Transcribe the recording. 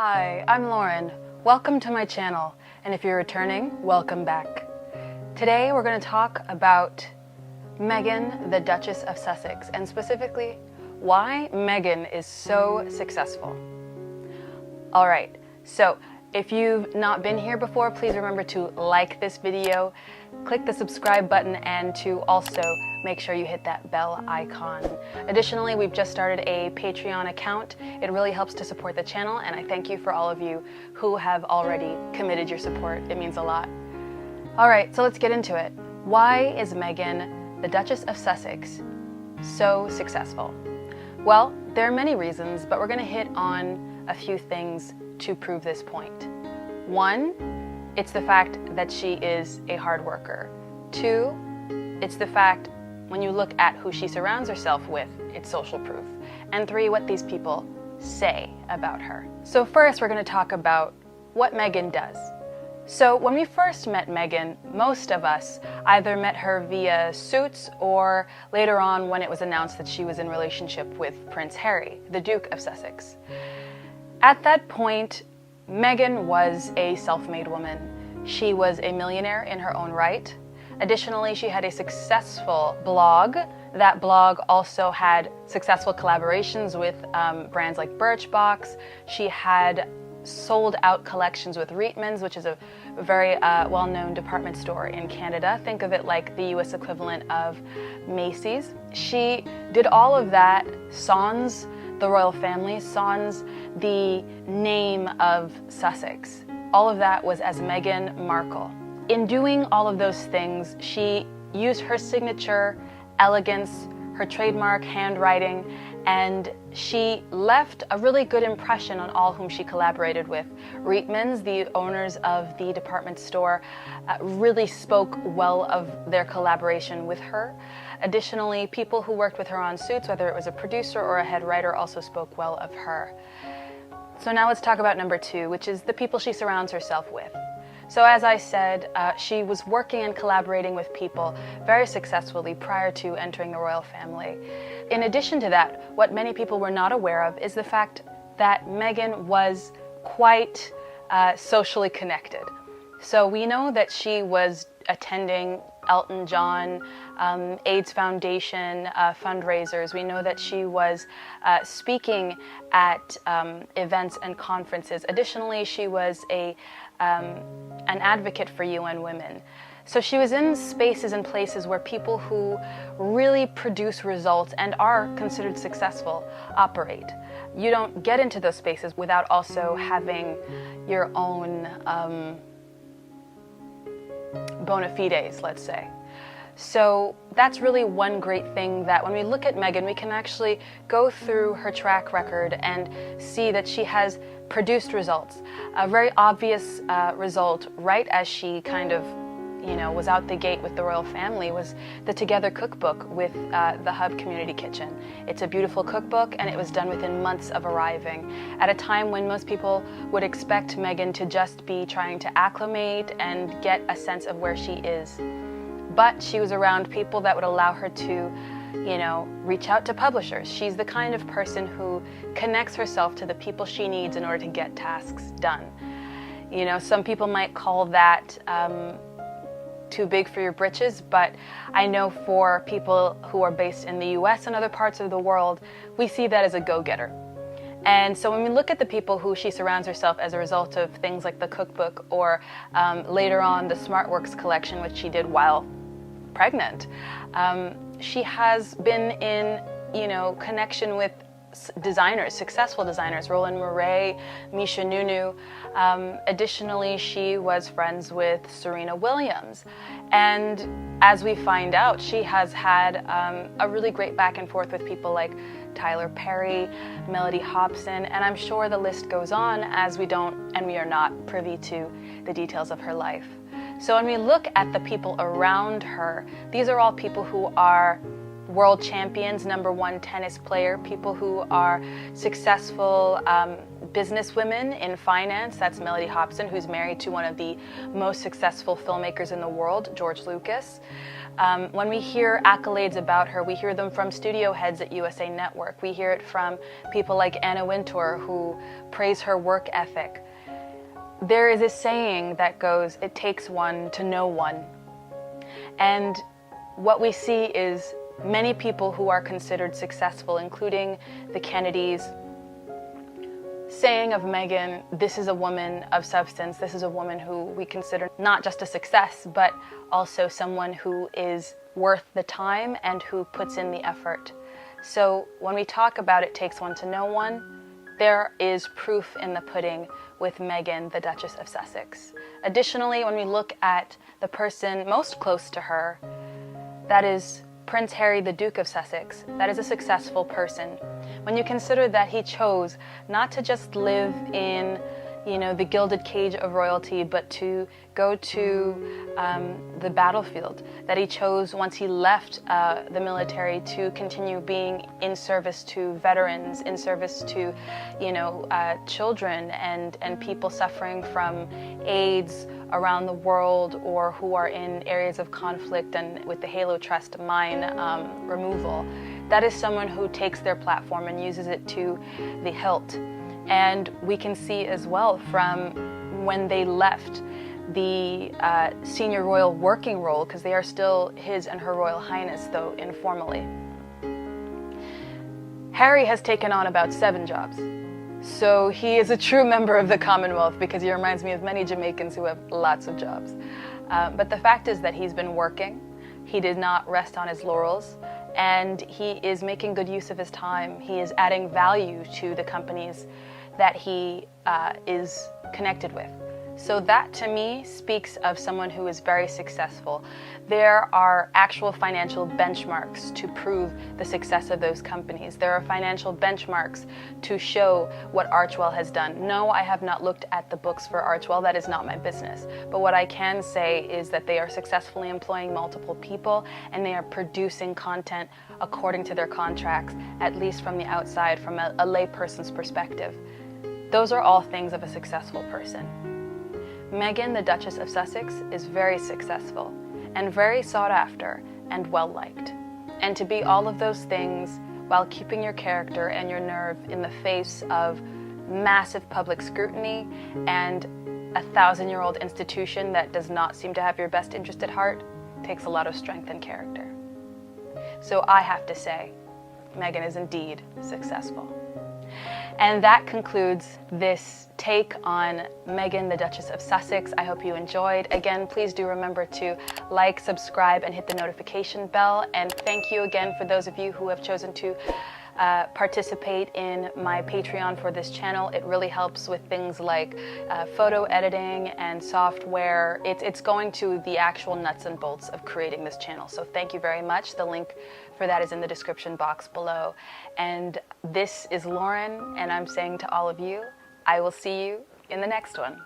Hi, I'm Lauren. Welcome to my channel, and if you're returning, welcome back. Today we're going to talk about Meghan, the Duchess of Sussex, and specifically why Meghan is so successful. Alright, so if you've not been here before, please remember to like this video, click the subscribe button, and to also make sure you hit that bell icon. Additionally, we've just started a Patreon account. It really helps to support the channel, and I thank you for all of you who have already committed your support. It means a lot. Alright, so let's get into it. Why is Meghan, the Duchess of Sussex, so successful? Well, there are many reasons, but we're going to hit on a few things to prove this point. One, it's the fact that she is a hard worker. Two, it's the fact when you look at who she surrounds herself with, it's social proof. And three, what these people say about her. So first, we're going to talk about what Meghan does. So when we first met Meghan, most of us either met her via Suits or later on when it was announced that she was in relationship with PrinceHarry, the Duke of Sussex. At that point, Meghan was a self-made woman. She was a millionaire in her own right. Additionally, she had a successful blog. That blog also had successful collaborations with brands like Birchbox. She had sold out collections with Reitmans, which is a very well-known department store in Canada. Think of it like the US equivalent of Macy's. She did all of that sans the royal family, sans the name of Sussex. All of that was as Meghan Markle. In doing all of those things, she used her signature elegance, her trademark handwriting, and she left a really good impression on all whom she collaborated with. Reitmans, the owners of the department store, really spoke well of their collaboration with her. Additionally, people who worked with her on Suits, whether it was a producer or a head writer, also spoke well of her. So now let's talk about number two, which is the people she surrounds herself with. So as I said, she was working and collaborating with people very successfully prior to entering the royal family. In addition to that, what many people were not aware of is the fact that Meghan was quite socially connected. So we know that she was attending Elton John, AIDS Foundation fundraisers. We know that she was speaking at events and conferences. Additionally, she was an advocate for UN Women. So she was in spaces and places where people who really produce results and are considered successful operate. You don't get into those spaces without also having your own bona fides, let's say. So that's really one great thing that when we look at Meghan, we can actually go through her track record and see that she has produced results. A very obvious result right as she kind of was out the gate with the royal family was the Together cookbook with the Hub Community Kitchen. It's a beautiful cookbook, and it was done within months of arriving, at a time when most people would expect Meghan to just be trying to acclimate and get a sense of where she is. But she was around people that would allow her to, reach out to publishers. She's the kind of person who connects herself to the people she needs in order to get tasks done. Some people might call that too big for your britches, but I know for people who are based in the US and other parts of the world, we see that as a go-getter. And so when we look at the people who she surrounds herself as a result of things like the cookbook or later on the SmartWorks collection, which she did while pregnant, she has been in, connection with designers, successful designers, Roland Mouret, Misha Nunu. Additionally, she was friends with Serena Williams. And as we find out, she has had a really great back and forth with people like Tyler Perry, Melody Hobson, and I'm sure the list goes on, as we are not privy to the details of her life. So when we look at the people around her, these are all people who are world champions, #1 tennis player, people who are successful businesswomen in finance. That's Mellody Hobson, who's married to one of the most successful filmmakers in the world, George Lucas. When we hear accolades about her, we hear them from studio heads at USA Network. We hear it from people like Anna Wintour, who praise her work ethic. There is a saying that goes, "It takes one to know one." And what we see is many people who are considered successful, including the Kennedys, saying of Meghan, this is a woman of substance, this is a woman who we consider not just a success, but also someone who is worth the time and who puts in the effort. So when we talk about it takes one to know one, there is proof in the pudding with Meghan, the Duchess of Sussex. Additionally, when we look at the person most close to her, that is Prince Harry, the Duke of Sussex. That is a successful person. When you consider that he chose not to just live in, the gilded cage of royalty, but to go to the battlefield, that he chose once he left the military to continue being in service to veterans, in service to, children and people suffering from AIDS around the world, or who are in areas of conflict and with the Halo Trust mine removal. That is someone who takes their platform and uses it to the hilt. And we can see as well from when they left the senior royal working role, because they are still His and Her Royal Highness, though informally. Harry has taken on about 7 jobs. So he is a true member of the Commonwealth, because he reminds me of many Jamaicans who have lots of jobs. But the fact is that he's been working. He did not rest on his laurels, and he is making good use of his time. He is adding value to the companies that he is connected with. So that, to me, speaks of someone who is very successful. There are actual financial benchmarks to prove the success of those companies. There are financial benchmarks to show what Archewell has done. No, I have not looked at the books for Archewell. That is not my business. But what I can say is that they are successfully employing multiple people, and they are producing content according to their contracts, at least from the outside, from a layperson's perspective. Those are all things of a successful person. Meghan, the Duchess of Sussex, is very successful and very sought after and well liked. And to be all of those things while keeping your character and your nerve in the face of massive public scrutiny and a 1,000-year-old institution that does not seem to have your best interest at heart takes a lot of strength and character. So I have to say, Meghan is indeed successful. And that concludes this take on Meghan, the Duchess of Sussex. I hope you enjoyed. Again, please do remember to like, subscribe, and hit the notification bell. And thank you again for those of you who have chosen to participate in my Patreon for this channel. It really helps with things like photo editing and software. It's going to the actual nuts and bolts of creating this channel. So thank you very much. The link for that is in the description box below. And this is Lauren, and I'm saying to all of you, I will see you in the next one.